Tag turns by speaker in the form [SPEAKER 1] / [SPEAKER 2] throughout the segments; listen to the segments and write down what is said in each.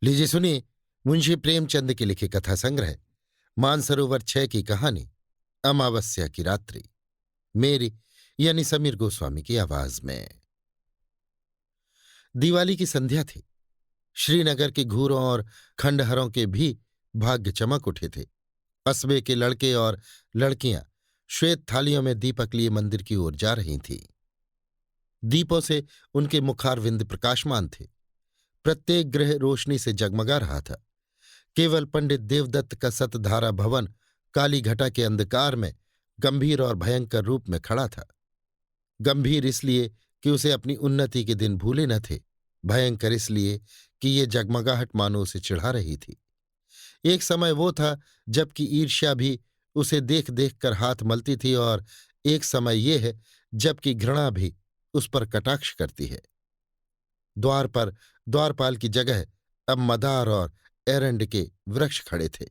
[SPEAKER 1] लीजिए सुनिए मुंशी प्रेमचंद के लिखे कथा संग्रह मानसरोवर 6 की कहानी अमावस्या की रात्रि, मेरी यानी समीर गोस्वामी की आवाज में। दिवाली की संध्या थी। श्रीनगर के घूरों और खंडहरों के भी भाग्य चमक उठे थे। कस्बे के लड़के और लड़कियां श्वेत थालियों में दीपक लिए मंदिर की ओर जा रही थीं। दीपों से उनके मुखारविंद प्रकाशमान थे। प्रत्येक गृह रोशनी से जगमगा रहा था। केवल पंडित देवदत्त का सतधारा भवन काली घटा के अंधकार में गंभीर और भयंकर रूप में खड़ा था। गंभीर इसलिए कि उसे अपनी उन्नति के दिन भूले न थे, भयंकर इसलिए कि ये जगमगाहट मानो उसे चिढ़ा रही थी। एक समय वो था जबकि ईर्ष्या भी उसे देख देख कर हाथ मलती थी, और एक समय ये है जबकि घृणा भी उस पर कटाक्ष करती है। द्वार पर द्वारपाल की जगह अब मदार और एरंड के वृक्ष खड़े थे।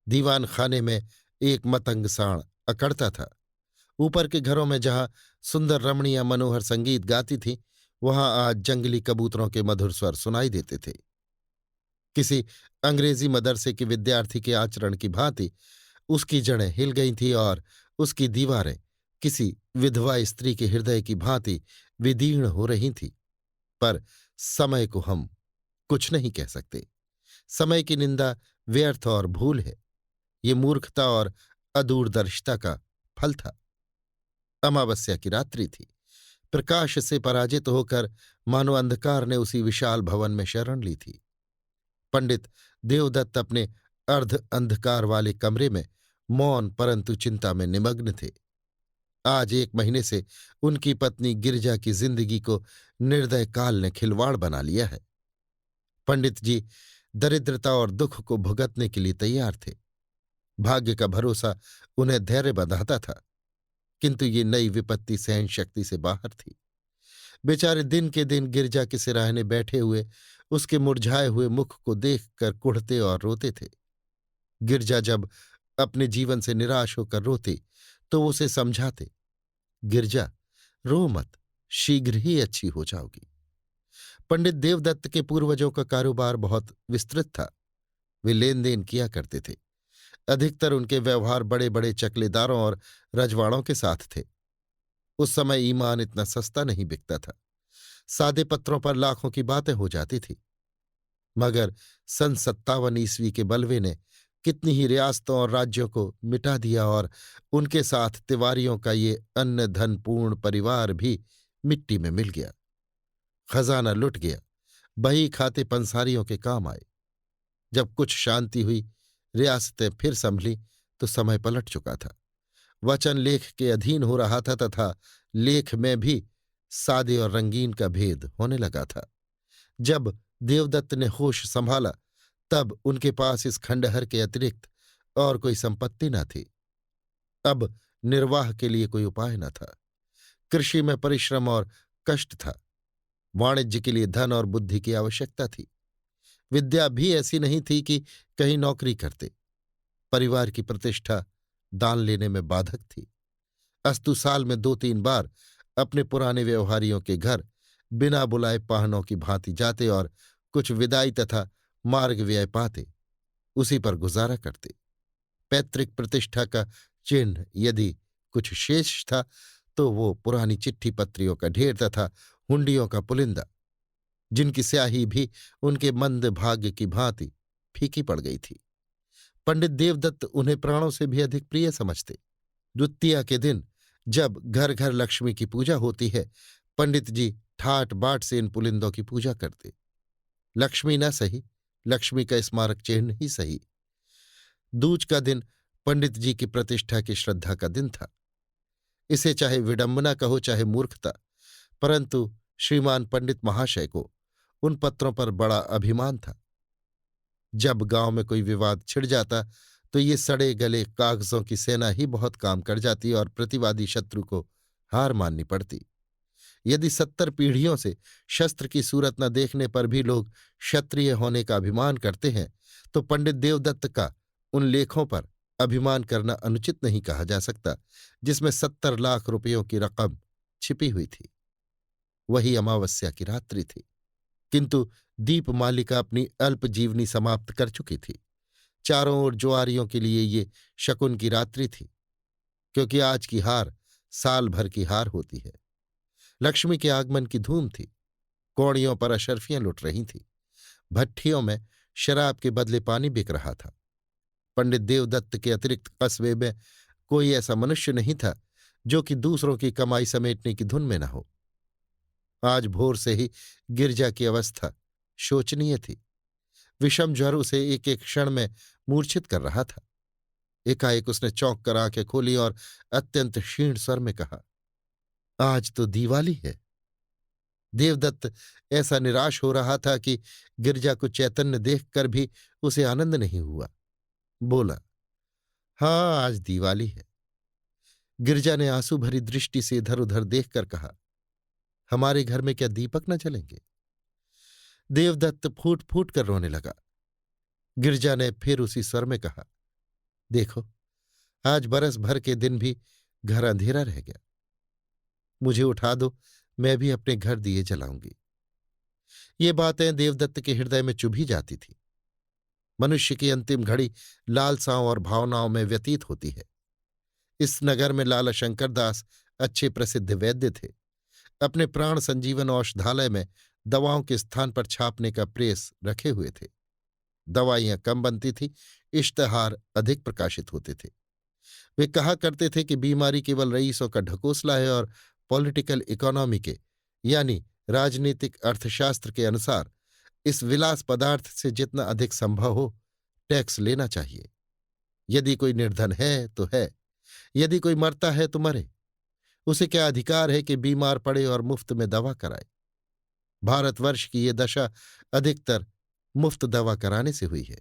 [SPEAKER 1] दीवान खाने में एक मतंग साण अकड़ता था। ऊपर के घरों में जहां सुंदर रमणियां मनोहर संगीत गाती थीं, वहां आज जंगली कबूतरों के मधुर स्वर सुनाई देते थे। किसी अंग्रेजी मदरसे के विद्यार्थी के आचरण की भांति उसकी जड़ें हिल गई थीं और उसकी दीवारें किसी विधवा स्त्री के हृदय की भांति विदीर्ण हो रही थीं। पर समय को हम कुछ नहीं कह सकते। समय की निंदा व्यर्थ और भूल है। ये मूर्खता और अदूरदर्शिता का फल था। अमावस्या की रात्रि थी। प्रकाश से पराजित होकर मानो अंधकार ने उसी विशाल भवन में शरण ली थी। पंडित देवदत्त अपने अर्ध अंधकार वाले कमरे में मौन परंतु चिंता में निमग्न थे। आज 1 महीने से उनकी पत्नी गिरिजा की जिंदगी को निर्दय काल ने खिलवाड़ बना लिया है। पंडित जी दरिद्रता और दुख को भुगतने के लिए तैयार थे। भाग्य का भरोसा उन्हें धैर्य बंधाता था, किंतु ये नई विपत्ति सहन शक्ति से बाहर थी। बेचारे दिन के दिन गिरजा के सिराहने बैठे हुए उसके मुरझाए हुए मुख को देखकर कुढ़ते और रोते थे। गिरजा जब अपने जीवन से निराश होकर रोती तो वो उसे समझाते, गिरजा रो मत, शीघ्र ही अच्छी हो जाओगी। पंडित देवदत्त के पूर्वजों का कारोबार बहुत विस्तृत था। वे लेन देन किया करते थे। अधिकतर उनके व्यवहार बड़े बड़े चकलेदारों और रजवाड़ों के साथ थे। उस समय ईमान इतना सस्ता नहीं बिकता था। सादे पत्रों पर लाखों की बातें हो जाती थी। मगर सन 57 ईस्वी के बलवे ने कितनी ही रियासतों और राज्यों को मिटा दिया, और उनके साथ तिवारियों का ये अन्न धन पूर्ण परिवार भी मिट्टी में मिल गया। खजाना लुट गया। बही खाते पंसारियों के काम आए। जब कुछ शांति हुई, रियासतें फिर संभली, तो समय पलट चुका था। वचन लेख के अधीन हो रहा था तथा लेख में भी सादे और रंगीन का भेद होने लगा था। जब देवदत्त ने होश संभाला तब उनके पास इस खंडहर के अतिरिक्त और कोई संपत्ति न थी। अब निर्वाह के लिए कोई उपाय न था। कृषि में परिश्रम और कष्ट था। वाणिज्य के लिए धन और बुद्धि की आवश्यकता थी। विद्या भी ऐसी नहीं थी कि कहीं नौकरी करते। परिवार की प्रतिष्ठा दान लेने में बाधक थी। अस्तु साल में 2-3 बार अपने पुराने व्यवहारियों के घर बिना बुलाए पाहनों की भांति जाते और कुछ विदाई तथा मार्ग व्यय पाते, उसी पर गुजारा करते। पैतृक प्रतिष्ठा का चिन्ह यदि कुछ शेष था तो वो पुरानी चिट्ठी पत्रियों का ढेर तथा हुंडियों का पुलिंदा, जिनकी स्याही भी उनके मंद भाग्य की भांति फीकी पड़ गई थी। पंडित देवदत्त उन्हें प्राणों से भी अधिक प्रिय समझते। द्वितीया के दिन जब घर घर लक्ष्मी की पूजा होती है, पंडित जी ठाट बाट से इन पुलिंदों की पूजा करते। लक्ष्मी न सही, लक्ष्मी का स्मारक चिन्ह ही सही। दूज का दिन पंडित जी की प्रतिष्ठा की श्रद्धा का दिन था। इसे चाहे विडंबना कहो चाहे मूर्खता, परंतु श्रीमान पंडित महाशय को उन पत्रों पर बड़ा अभिमान था। जब गांव में कोई विवाद छिड़ जाता तो ये सड़े गले कागजों की सेना ही बहुत काम कर जाती और प्रतिवादी शत्रु को हार माननी पड़ती। यदि 70 पीढ़ियों से शस्त्र की सूरत न देखने पर भी लोग क्षत्रिय होने का अभिमान करते हैं, तो पंडित देवदत्त का उन लेखों पर अभिमान करना अनुचित नहीं कहा जा सकता, जिसमें 70 लाख रुपयों की रकम छिपी हुई थी। वही अमावस्या की रात्रि थी। किंतु दीपमालिका अपनी अल्प जीवनी समाप्त कर चुकी थी। चारों ओर जुआरियों के लिए ये शकुन की रात्रि थी, क्योंकि आज की हार साल भर की हार होती है। लक्ष्मी के आगमन की धूम थी। कौड़ियों पर अशर्फियां लुट रही थीं। भट्ठियों में शराब के बदले पानी बिक रहा था। पंडित देवदत्त के अतिरिक्त कस्बे में कोई ऐसा मनुष्य नहीं था जो कि दूसरों की कमाई समेटने की धुन में न हो। आज भोर से ही गिरजा की अवस्था शोचनीय थी। विषम ज्वर उसे एक एक क्षण में मूर्छित कर रहा था। एकाएक उसने चौंक कर आंखें खोली और अत्यंत क्षीण स्वर में कहा, आज तो दिवाली है। देवदत्त ऐसा निराश हो रहा था कि गिरजा को चैतन्य देखकर भी उसे आनंद नहीं हुआ। बोला, हाँ, आज दिवाली है। गिरजा ने आंसू भरी दृष्टि से इधर उधर देखकर कहा, हमारे घर में क्या दीपक न जलेंगे? देवदत्त फूट फूट कर रोने लगा। गिरजा ने फिर उसी स्वर में कहा, देखो, आज बरस भर के दिन भी घर अंधेरा रह गया। मुझे उठा दो, मैं भी अपने घर दिए जलाऊंगी। ये बातें देवदत्त के हृदय में चुभी जाती थी। मनुष्य की अंतिम घड़ी लालसाओं और भावनाओं में व्यतीत होती है। इस नगर में लाला शंकर दास अच्छे प्रसिद्ध वैद्य थे। अपने प्राण संजीवन औषधालय में दवाओं के स्थान पर छापने का प्रेस रखे हुए थे। दवाइयां कम बनती थी, इश्तहार अधिक प्रकाशित होते थे। वे कहा करते थे कि बीमारी केवल रईसों का ढकोसला है और पॉलिटिकल इकोनॉमी के यानी राजनीतिक अर्थशास्त्र के अनुसार इस विलास पदार्थ से जितना अधिक संभव हो टैक्स लेना चाहिए। यदि कोई निर्धन है तो है, यदि कोई मरता है तो मरे। उसे क्या अधिकार है कि बीमार पड़े और मुफ्त में दवा कराए? भारतवर्ष की ये दशा अधिकतर मुफ्त दवा कराने से हुई है।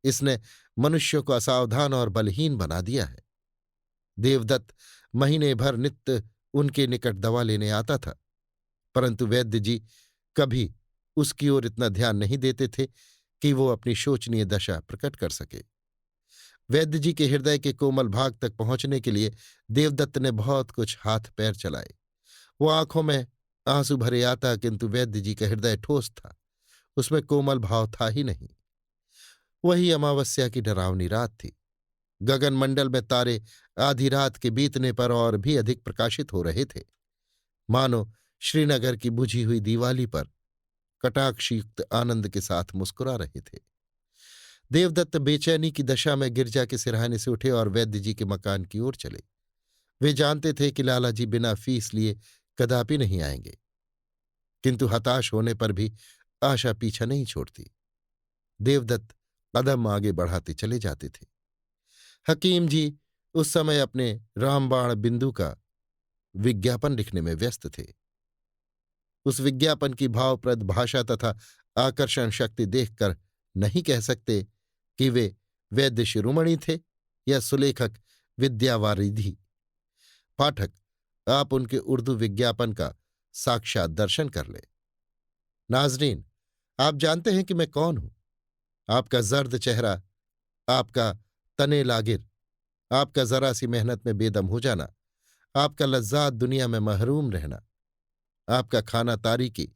[SPEAKER 1] इसने मनुष्यों को असावधान और बलहीन बना दिया है। देवदत्त महीने भर नित्य उनके निकट दवा लेने आता था, परंतु वैद्य जी कभी उसकी ओर इतना ध्यान नहीं देते थे कि वो अपनी शोचनीय दशा प्रकट कर सके। वैद्य जी के हृदय के कोमल भाग तक पहुंचने के लिए देवदत्त ने बहुत कुछ हाथ पैर चलाए। वो आंखों में आंसू भरे आता, किंतु वैद्य जी का हृदय ठोस था, उसमें कोमल भाव था ही नहीं। वही अमावस्या की डरावनी रात थी। गगनमंडल में तारे आधी रात के बीतने पर और भी अधिक प्रकाशित हो रहे थे, मानो श्रीनगर की बुझी हुई दिवाली पर कटाक्षयुक्त आनंद के साथ मुस्कुरा रहे थे। देवदत्त बेचैनी की दशा में गिरजा के सिरहाने से उठे और वैद्य जी के मकान की ओर चले। वे जानते थे कि लाला जी बिना फीस लिए कदापि नहीं आएंगे, किंतु हताश होने पर भी आशा पीछा नहीं छोड़ती। देवदत्त कदम आगे बढ़ाते चले जाते थे। हकीम जी उस समय अपने रामबाण बिंदु का विज्ञापन लिखने में व्यस्त थे। उस विज्ञापन की भावप्रद भाषा तथा आकर्षण शक्ति देखकर नहीं कह सकते कि वे वैद्य शिरोमणि थे या सुलेखक विद्यावारिधि। पाठक, आप उनके उर्दू विज्ञापन का साक्षात दर्शन कर लें। नाजरीन, आप जानते हैं कि मैं कौन हूं। आपका जर्द चेहरा, आपका तने लागिर, आपका जरा सी मेहनत में बेदम हो जाना, आपका लज्जात दुनिया में महरूम रहना, आपका खाना तारीकी,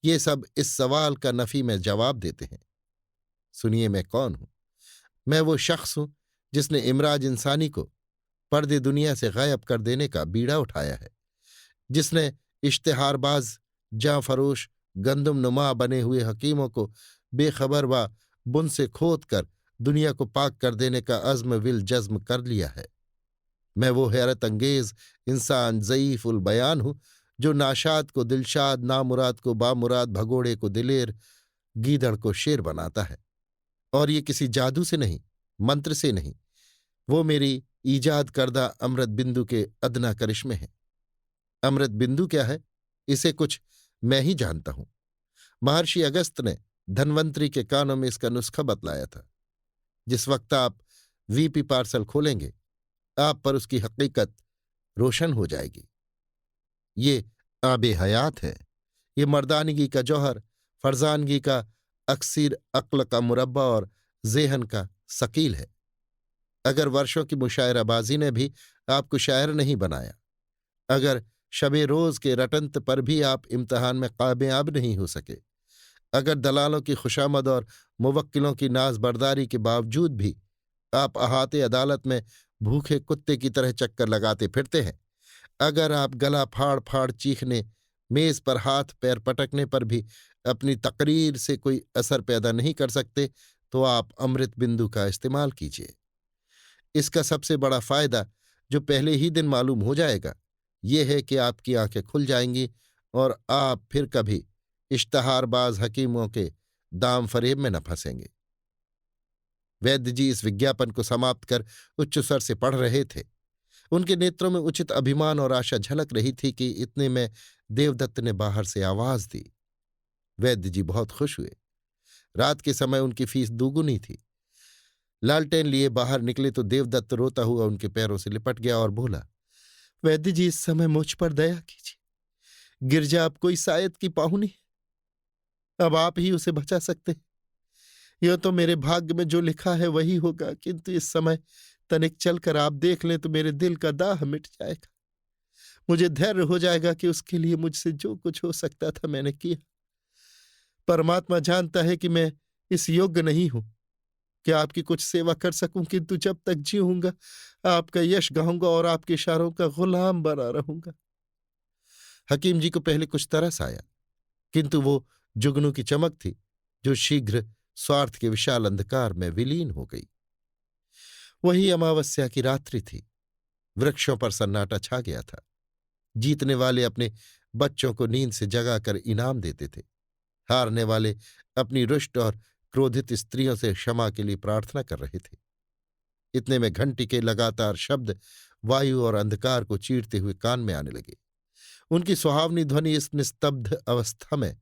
[SPEAKER 1] ये सब इस सवाल का नफी में जवाब देते हैं। सुनिए, मैं कौन हूं। मैं वो शख्स हूं जिसने इमराज इंसानी को पर्दे दुनिया से गायब कर देने का बीड़ा उठाया है, जिसने इश्तेहारबाज जांफरोश गंदुम नुमा बने हुए हकीमों को बेखबर व बुन से खोद कर दुनिया को पाक कर देने का अज़्म विल जज्म कर लिया है। मैं वो हैरत अंगेज इंसान ज़ईफ उल बयान हूं जो नाशाद को दिलशाद, नामुराद को बामुराद, भगोड़े को दिलेर, गीदड़ को शेर बनाता है। और ये किसी जादू से नहीं, मंत्र से नहीं, वो मेरी ईजाद करदा अमृत बिंदु के अदना करिश्मे हैं। अमृत बिंदु क्या है, इसे कुछ मैं ही जानता हूं। महर्षि अगस्त ने धन्वंतरी के कानों में इसका नुस्खा बतलाया था। जिस वक्त आप वीपी पार्सल खोलेंगे, आप पर उसकी हकीकत रोशन हो जाएगी। ये आबे हयात है, ये मर्दानगी का जौहर, फरजानगी का अक्सीर, अक्ल का मुरब्बा और जेहन का सकील है। अगर वर्षों की मुशायराबाजी ने भी आपको शायर नहीं बनाया, अगर शबे रोज के रटंत पर भी आप इम्तिहान में कामयाब नहीं हो सके, अगर दलालों की खुशामद और मुवक्किलों की नाजबरदारी के बावजूद भी आप अहाते अदालत में भूखे कुत्ते की तरह चक्कर लगाते फिरते हैं, अगर आप गला फाड़ फाड़ चीखने, मेज पर हाथ पैर पटकने पर भी अपनी तकरीर से कोई असर पैदा नहीं कर सकते, तो आप अमृत बिंदु का इस्तेमाल कीजिए। इसका सबसे बड़ा फायदा, जो पहले ही दिन मालूम हो जाएगा, ये है कि आपकी आंखें खुल जाएंगी और आप फिर कभी इश्तहारबाज हकीमों के दाम फरेब में न फंसेंगे। वैद्य जी इस विज्ञापन को समाप्त कर उच्च स्वर से पढ़ रहे थे। उनके नेत्रों में उचित अभिमान और आशा झलक रही थी कि इतने में देवदत्त ने बाहर से आवाज दी। वैद्य जी बहुत खुश हुए। रात के समय उनकी फीस दुगुनी थी। लालटेन लिए बाहर निकले तो देवदत्त रोता हुआ उनके पैरों से लिपट गया और बोला, वैद्य जी, इस समय मुझ पर दया कीजिए। गिरजा अब कोई शायद की पाहुनी है, अब आप ही उसे बचा सकते हैं। यह तो मेरे भाग्य में जो लिखा है वही होगा, किंतु इस समय तनिक चलकर आप देख लें तो मेरे दिल का दाह मिट जाएगा। मुझे धैर्य हो जाएगा कि उसके लिए मुझसे जो कुछ हो सकता था मैंने किया। परमात्मा जानता है कि मैं इस योग्य नहीं हूं कि आपकी कुछ सेवा कर सकूं, किंतु जब तक जीऊंगा आपका यश गाऊंगा और आपके इशारों का गुलाम बना रहूंगा। हकीम जी को पहले कुछ तरस आया, किंतु वो जुगनू की चमक थी जो शीघ्र स्वार्थ के विशाल अंधकार में विलीन हो गई। वही अमावस्या की रात्रि थी। वृक्षों पर सन्नाटा छा गया था। जीतने वाले अपने बच्चों को नींद से जगाकर इनाम देते थे। हारने वाले अपनी रुष्ट और क्रोधित स्त्रियों से क्षमा के लिए प्रार्थना कर रहे थे। इतने में घंटी के लगातार शब्द वायु और अंधकार को चीरते हुए कान में आने लगे। उनकी सुहावनी ध्वनि इस निस्तब्ध अवस्था में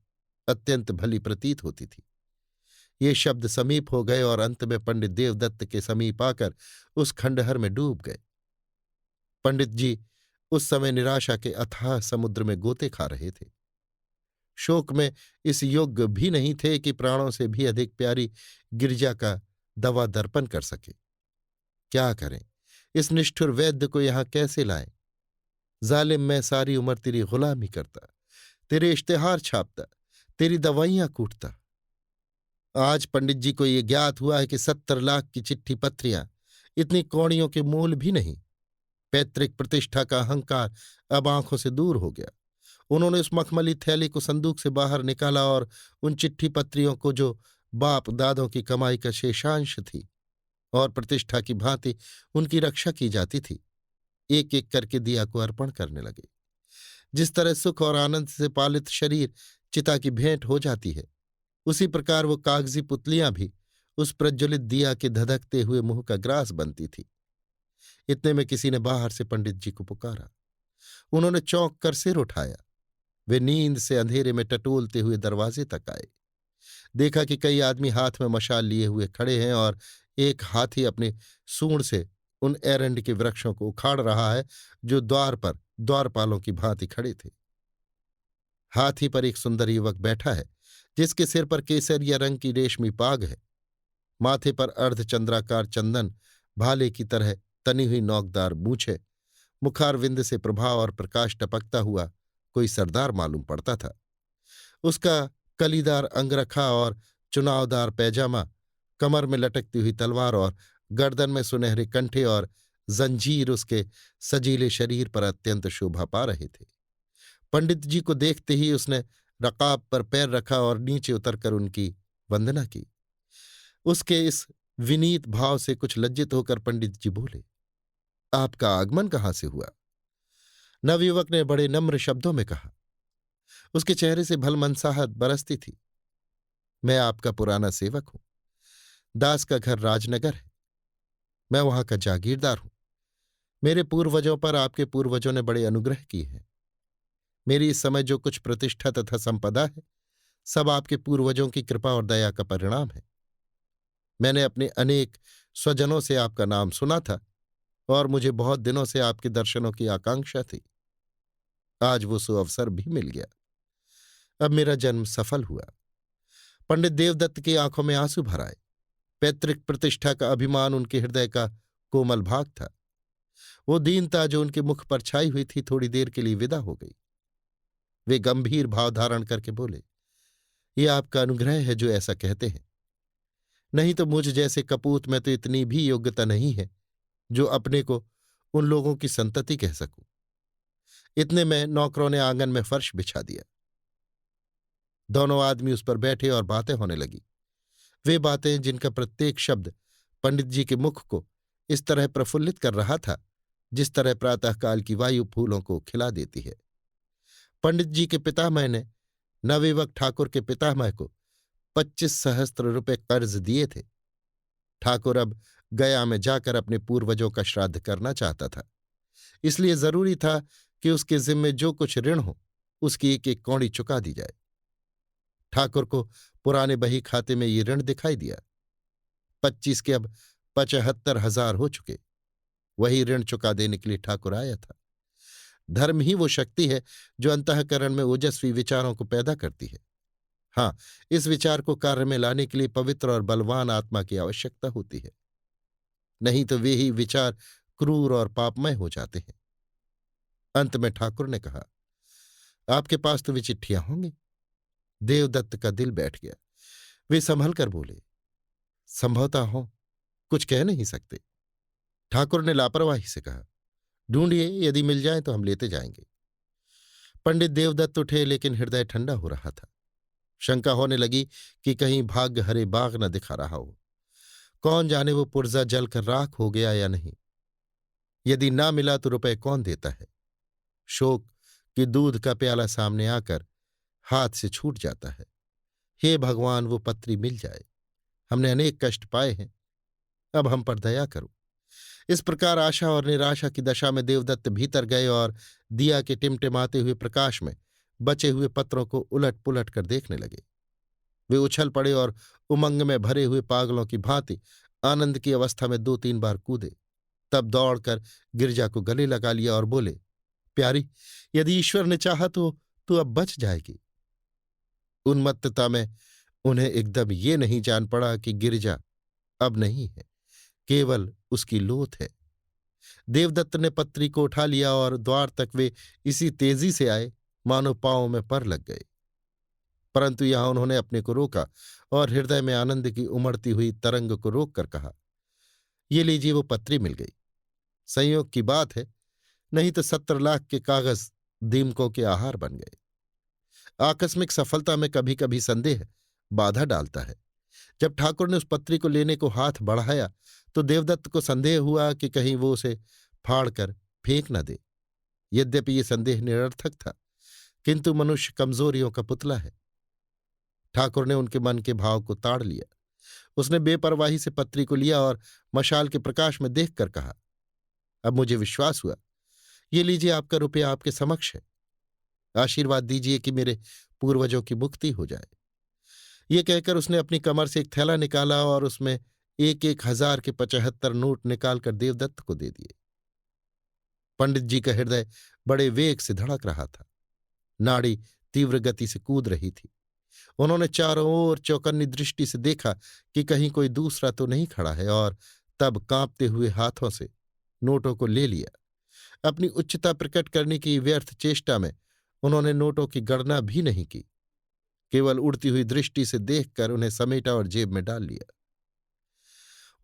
[SPEAKER 1] अत्यंत भली प्रतीत होती थी। ये शब्द समीप हो गए और अंत में पंडित देवदत्त के समीप आकर उस खंडहर में डूब गए। पंडित जी उस समय निराशा के अथाह समुद्र में गोते खा रहे थे। शोक में इस योग्य भी नहीं थे कि प्राणों से भी अधिक प्यारी गिरिजा का दवा दर्पण कर सके। क्या करें, इस निष्ठुर वैद्य को यहां कैसे लाएं? जालिम, मैं सारी उम्र तेरी गुलामी करता, तेरे इश्तेहार छापता, तेरी दवाइयां कूटता। आज पंडित जी को ये ज्ञात हुआ है कि 70 लाख की चिट्ठी पत्रियां इतनी कौड़ियों के मोल भी नहीं। पैतृक प्रतिष्ठा का अहंकार अब आंखों से दूर हो गया। उन्होंने उस मखमली थैली को संदूक से बाहर निकाला और उन चिट्ठी पत्रियों को, जो बाप दादों की कमाई का शेषांश थी और प्रतिष्ठा की भांति उनकी रक्षा की जाती थी, एक एक करके दिया को अर्पण करने लगे। जिस तरह सुख और आनंद से पालित शरीर चिता की भेंट हो जाती है, उसी प्रकार वो कागजी पुतलियां भी उस प्रज्वलित दिया के धधकते हुए मुंह का ग्रास बनती थी। इतने में किसी ने बाहर से पंडित जी को पुकारा। उन्होंने चौंक कर सिर उठाया। वे नींद से अंधेरे में टटोलते हुए दरवाजे तक आए। देखा कि कई आदमी हाथ में मशाल लिए हुए खड़े हैं और एक हाथी अपने सूंड से उन एरंड के वृक्षों को उखाड़ रहा है जो द्वार पर द्वारपालों की भांति खड़े थे। हाथी पर एक सुंदर युवक बैठा है, जिसके सिर पर केसरिया रंग की रेशमी पाग है। माथे पर अर्धचंद्राकार चंदन भाले की तरह तनी हुई नोकदार मूछे, मुखारविंद से प्रभाव और प्रकाश टपकता हुआ कोई सरदार मालूम पड़ता था। उसका कलीदार अंगरखा और चुनावदार पैजामा, कमर में लटकती हुई तलवार और गर्दन में सुनहरे कंठे और जंजीर उसके सजीले शरीर पर अत्यंत शोभा पा रहे थे। पंडित जी को देखते ही उसने रकाब पर पैर रखा और नीचे उतरकर उनकी वंदना की। उसके इस विनीत भाव से कुछ लज्जित होकर पंडित जी बोले, आपका आगमन कहाँ से हुआ? नवयुवक ने बड़े नम्र शब्दों में कहा। उसके चेहरे से भलमनसाहत बरसती थी। मैं आपका पुराना सेवक हूं। दास का घर राजनगर है। मैं वहां का जागीरदार हूं। मेरे पूर्वजों पर आपके पूर्वजों ने बड़े अनुग्रह किए हैं। मेरी इस समय जो कुछ प्रतिष्ठा तथा संपदा है, सब आपके पूर्वजों की कृपा और दया का परिणाम है। मैंने अपने अनेक स्वजनों से आपका नाम सुना था और मुझे बहुत दिनों से आपके दर्शनों की आकांक्षा थी। आज वो सुअवसर भी मिल गया। अब मेरा जन्म सफल हुआ। पंडित देवदत्त की आंखों में आंसू भर आए। पैतृक प्रतिष्ठा का अभिमान उनके हृदय का कोमल भाग था। वो दीनता जो उनके मुख पर छाई हुई थी थोड़ी देर के लिए विदा हो गई। वे गंभीर भाव धारण करके बोले, ये आपका अनुग्रह है जो ऐसा कहते हैं, नहीं तो मुझ जैसे कपूत में तो इतनी भी योग्यता नहीं है जो अपने को उन लोगों की संतति कह सकूं। इतने में नौकरों ने आंगन में फर्श बिछा दिया। दोनों आदमी उस पर बैठे और बातें होने लगी। वे बातें जिनका प्रत्येक शब्द पंडित जी के मुख को इस तरह प्रफुल्लित कर रहा था जिस तरह प्रातःकाल की वायु फूलों को खिला देती है। पंडित जी के पितामह ने नवयुवक ठाकुर के पितामह को 25 सहस्त्र रुपये कर्ज दिए थे। ठाकुर अब गया में जाकर अपने पूर्वजों का श्राद्ध करना चाहता था, इसलिए जरूरी था कि उसके जिम्मे जो कुछ ऋण हो उसकी एक एक कौड़ी चुका दी जाए। ठाकुर को पुराने बही खाते में ये ऋण दिखाई दिया। 25 के अब 75,000 हो चुके। वही ऋण चुका देने के लिए ठाकुर आया था। धर्म ही वो शक्ति है जो अंतःकरण में ओजस्वी विचारों को पैदा करती है। हाँ, इस विचार को कार्य में लाने के लिए पवित्र और बलवान आत्मा की आवश्यकता होती है, नहीं तो वे ही विचार क्रूर और पापमय हो जाते हैं। अंत में ठाकुर ने कहा, आपके पास तो वे चिट्ठियां होंगी। देवदत्त का दिल बैठ गया। वे संभल कर बोले, संभवतः हो, कुछ कह नहीं सकते। ठाकुर ने लापरवाही से कहा, ढूंढिए, यदि मिल जाए तो हम लेते जाएंगे। पंडित देवदत्त उठे, लेकिन हृदय ठंडा हो रहा था। शंका होने लगी कि कहीं भाग्य हरे बाग न दिखा रहा हो। कौन जाने वो पुर्जा जलकर राख हो गया या नहीं। यदि ना मिला तो रुपए कौन देता है। शोक कि दूध का प्याला सामने आकर हाथ से छूट जाता है। हे भगवान, वो पत्री मिल जाए। हमने अनेक कष्ट पाए हैं, अब हम पर दया करो। इस प्रकार आशा और निराशा की दशा में देवदत्त भीतर गए और दिया के टिमटिमाते हुए प्रकाश में बचे हुए पत्रों को उलट पुलट कर देखने लगे। वे उछल पड़े और उमंग में भरे हुए पागलों की भांति आनंद की अवस्था में 2-3 बार कूदे। तब दौड़कर गिरजा को गले लगा लिया और बोले, प्यारी, यदि ईश्वर ने चाहा तो तू अब बच जाएगी। उन्मत्तता में उन्हें एकदम ये नहीं जान पड़ा कि गिरजा अब नहीं है, केवल उसकी लोथ है। देवदत्त ने पत्री को उठा लिया और द्वार तक वे इसी तेजी से आए मानो पांवों में पर लग गए। परंतु यहां उन्होंने अपने को रोका और हृदय में आनंद की उमड़ती हुई तरंग को रोक कर कहा, ये लीजिए, वो पत्री मिल गई। संयोग की बात है, नहीं तो 70 लाख के कागज दीमकों के आहार बन गए। आकस्मिक सफलता में कभी कभी संदेह बाधा डालता है। जब ठाकुर ने उस पत्री को लेने को हाथ बढ़ाया तो देवदत्त को संदेह हुआ कि कहीं वो उसे फाड़कर फेंक न दे। यद्यपि ये संदेह निरर्थक था, किंतु मनुष्य कमजोरियों का पुतला है। ठाकुर ने उनके मन के भाव को ताड़ लिया। उसने बेपरवाही से पत्री को लिया और मशाल के प्रकाश में देखकर कहा, अब मुझे विश्वास हुआ। ये लीजिए, आपका रुपया आपके समक्ष है। आशीर्वाद दीजिए कि मेरे पूर्वजों की मुक्ति हो जाए। ये कहकर उसने अपनी कमर से एक थैला निकाला और उसमें 1,000 के 75 नोट निकालकर देवदत्त को दे दिए। पंडित जी का हृदय बड़े वेग से धड़क रहा था। नाड़ी तीव्र गति से कूद रही थी। उन्होंने चारों ओर चौकन्नी दृष्टि से देखा कि कहीं कोई दूसरा तो नहीं खड़ा है, और तब कांपते हुए हाथों से नोटों को ले लिया। अपनी उच्चता प्रकट करने की व्यर्थ चेष्टा में उन्होंने नोटों की गणना भी नहीं की, केवल उड़ती हुई दृष्टि से देखकर उन्हें समेटा और जेब में डाल लिया।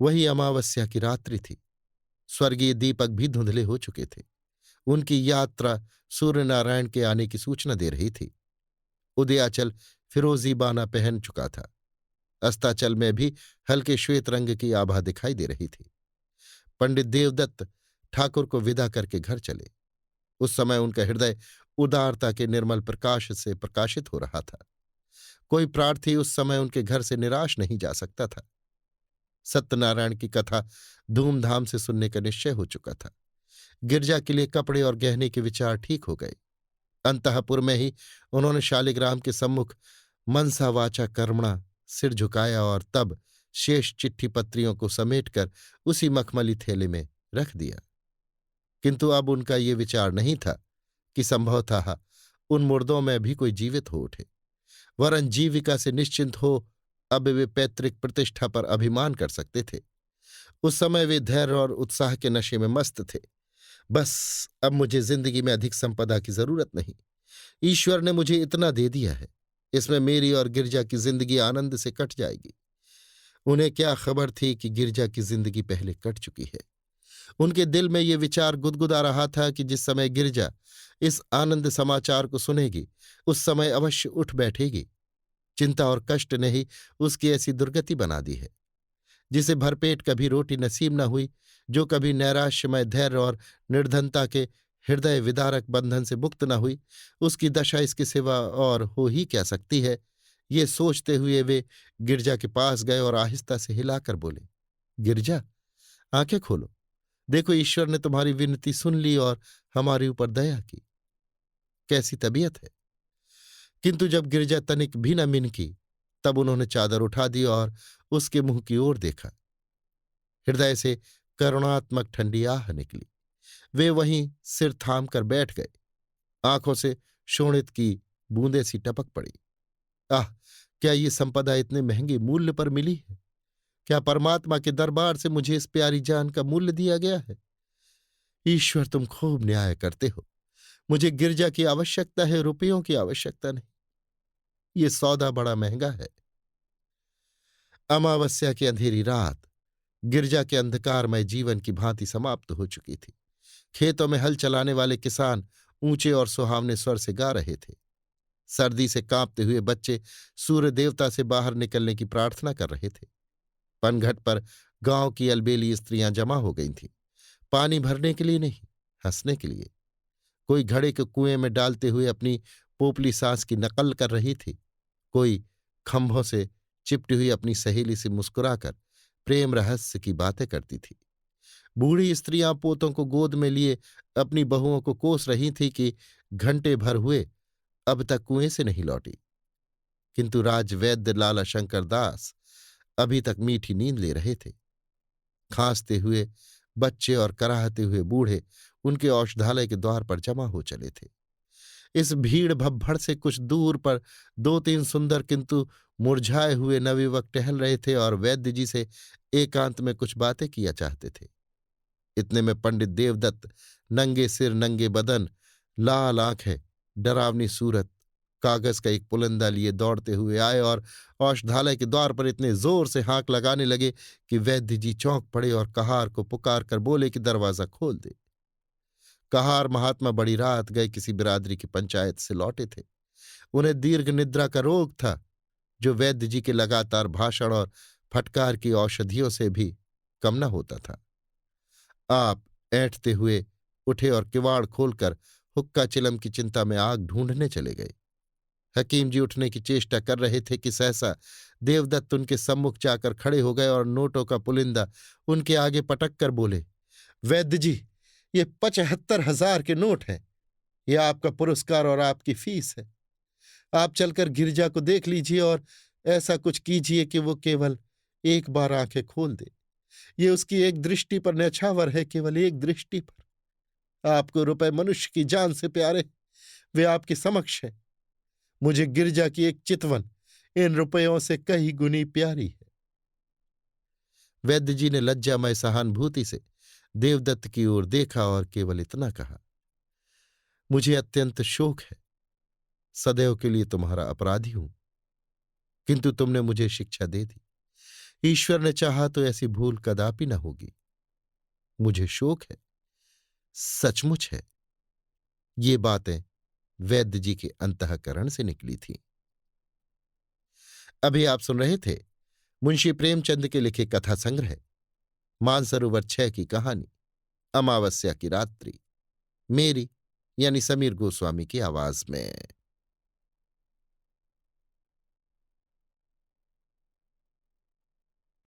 [SPEAKER 1] वही अमावस्या की रात्रि थी। स्वर्गीय दीपक भी धुंधले हो चुके थे। उनकी यात्रा सूर्यनारायण के आने की सूचना दे रही थी। उदयाचल फिरोजी बाना पहन चुका था। अस्ताचल में भी हल्के श्वेत रंग की आभा दिखाई दे रही थी। पंडित देवदत्त ठाकुर को विदा करके घर चले। उस समय उनका हृदय उदारता के निर्मल प्रकाश से प्रकाशित हो रहा था। कोई प्रार्थी उस समय उनके घर से निराश नहीं जा सकता था। सत्यनारायण की कथा धूमधाम से सुनने का निश्चय हो चुका था। गिरजा के लिए कपड़े और गहने के विचार ठीक हो गए। अंतःपुर में ही उन्होंने शालिग्राम के सम्मुख मनसा वाचा कर्मणा सिर झुकाया और तब शेष चिट्ठी पत्रियों को समेटकर उसी मखमली थैले में रख दिया। किंतु अब उनका ये विचार नहीं था कि संभवतः उन मुर्दों में भी कोई जीवित हो उठे, वरन जीविका से निश्चिंत हो अब वे पैतृक प्रतिष्ठा पर अभिमान कर सकते थे। उस समय वे धैर्य और उत्साह के नशे में मस्त थे। बस अब मुझे जिंदगी में अधिक संपदा की जरूरत नहीं। ईश्वर ने मुझे इतना दे दिया है, इसमें मेरी और गिरजा की जिंदगी आनंद से कट जाएगी। उन्हें क्या खबर थी कि गिरजा की जिंदगी पहले कट चुकी है। उनके दिल में ये विचार गुदगुदा रहा था कि जिस समय गिरजा इस आनंद समाचार को सुनेगी उस समय अवश्य उठ बैठेगी। चिंता और कष्ट ने ही उसकी ऐसी दुर्गति बना दी है। जिसे भरपेट कभी रोटी नसीब न हुई, जो कभी नैराश्यमय धैर्य और निर्धनता के हृदय विदारक बंधन से मुक्त न हुई, उसकी दशा इसके सिवा और हो ही क्या सकती है। ये सोचते हुए वे गिरजा के पास गए और आहिस्ता से हिलाकर बोले, गिरजा, आंखें खोलो। देखो, ईश्वर ने तुम्हारी विनती सुन ली और हमारे ऊपर दया की। कैसी तबीयत है? किंतु जब गिरजा तनिक भी न मिनकी, तब उन्होंने चादर उठा दी और उसके मुंह की ओर देखा। हृदय से करुणात्मक ठंडी आह निकली। वे वहीं सिर थाम कर बैठ गए। आंखों से शोणित की बूंदें सी टपक पड़ी। आह, क्या ये संपदा इतने महंगे मूल्य पर मिली है? क्या परमात्मा के दरबार से मुझे इस प्यारी जान का मूल्य दिया गया है? ईश्वर, तुम खूब न्याय करते हो। मुझे गिरजा की आवश्यकता है, रुपयों की आवश्यकता नहीं। ये सौदा बड़ा महंगा है। अमावस्या की अंधेरी रात गिरजा के अंधकारमय जीवन की भांति समाप्त हो चुकी थी। खेतों में हल चलाने वाले किसान ऊंचे और सुहावने स्वर से गा रहे थे। सर्दी से कांपते हुए बच्चे सूर्य देवता से बाहर निकलने की प्रार्थना कर रहे थे। पनघट पर गांव की अलबेली स्त्रियां जमा हो गई थीं, पानी भरने के लिए नहीं, हंसने के लिए। कोई घड़े के कुएं में डालते हुए अपनी पोपली सांस की नकल कर रही थी, कोई खंभों से चिपटी हुई अपनी सहेली से मुस्कुराकर प्रेम रहस्य की बातें करती थी। बूढ़ी स्त्रियां पोतों को गोद में लिए अपनी बहुओं को कोस रही थी कि घंटे भर हुए अब तक कुएं से नहीं लौटी। किंतु राजवैद्य लाला शंकर दास अभी तक मीठी नींद ले रहे थे। खांसते हुए बच्चे और कराहते हुए बूढ़े उनके औषधालय के द्वार पर जमा हो चले थे। इस भीड़ भब्बड़ से कुछ दूर पर दो तीन सुंदर किंतु मुरझाए हुए नवयुवक टहल रहे थे और वैद्य जी से एकांत में कुछ बातें किया चाहते थे। इतने में पंडित देवदत्त नंगे सिर, नंगे बदन, लाल आंखें, डरावनी सूरत, कागज का एक पुलंदा लिए दौड़ते हुए आए और औषधालय के द्वार पर इतने जोर से हांक लगाने लगे कि वैद्य जी चौंक पड़े और कहार को पुकार कर बोले कि दरवाजा खोल दे। कहार महात्मा बड़ी रात गए किसी बिरादरी की पंचायत से लौटे थे। उन्हें दीर्घ निद्रा का रोग था, जो वैद्य जी के लगातार भाषण और फटकार की औषधियों से भी कम न होता था। आप ऐंठते हुए उठे और किवाड़ खोलकर हुक्का चिलम की चिंता में आग ढूंढने चले गए। हकीम जी उठने की चेष्टा कर रहे थे कि सहसा देवदत्त उनके सम्मुख जाकर खड़े हो गए और नोटों का पुलिंदा उनके आगे पटक कर बोले, वैद्य जी, ये 75,000 के नोट हैं। ये आपका पुरस्कार और आपकी फीस है। आप चलकर गिरजा को देख लीजिए और ऐसा कुछ कीजिए कि वो केवल एक बार आंखें खोल दे। ये उसकी एक दृष्टि पर न्यौछावर है, केवल एक दृष्टि पर। आपको रुपए मनुष्य की जान से प्यारे, वे आपके समक्ष है। मुझे गिरजा की एक चितवन इन रुपयों से कई गुनी प्यारी है। वैद्य जी ने लज्जामय सहानुभूति से देवदत्त की ओर देखा और केवल इतना कहा, मुझे अत्यंत शोक है, सदैव के लिए तुम्हारा अपराधी हूं, किंतु तुमने मुझे शिक्षा दे दी। ईश्वर ने चाहा तो ऐसी भूल कदापि न होगी। मुझे शोक है, सचमुच है। ये बातें वैद्य जी के अंतःकरण से निकली थीं। अभी आप सुन रहे थे मुंशी प्रेमचंद के लिखे कथा संग्रह मानसरोवर 6 की कहानी अमावस्या की रात्रि, मेरी यानी समीर गोस्वामी की आवाज में।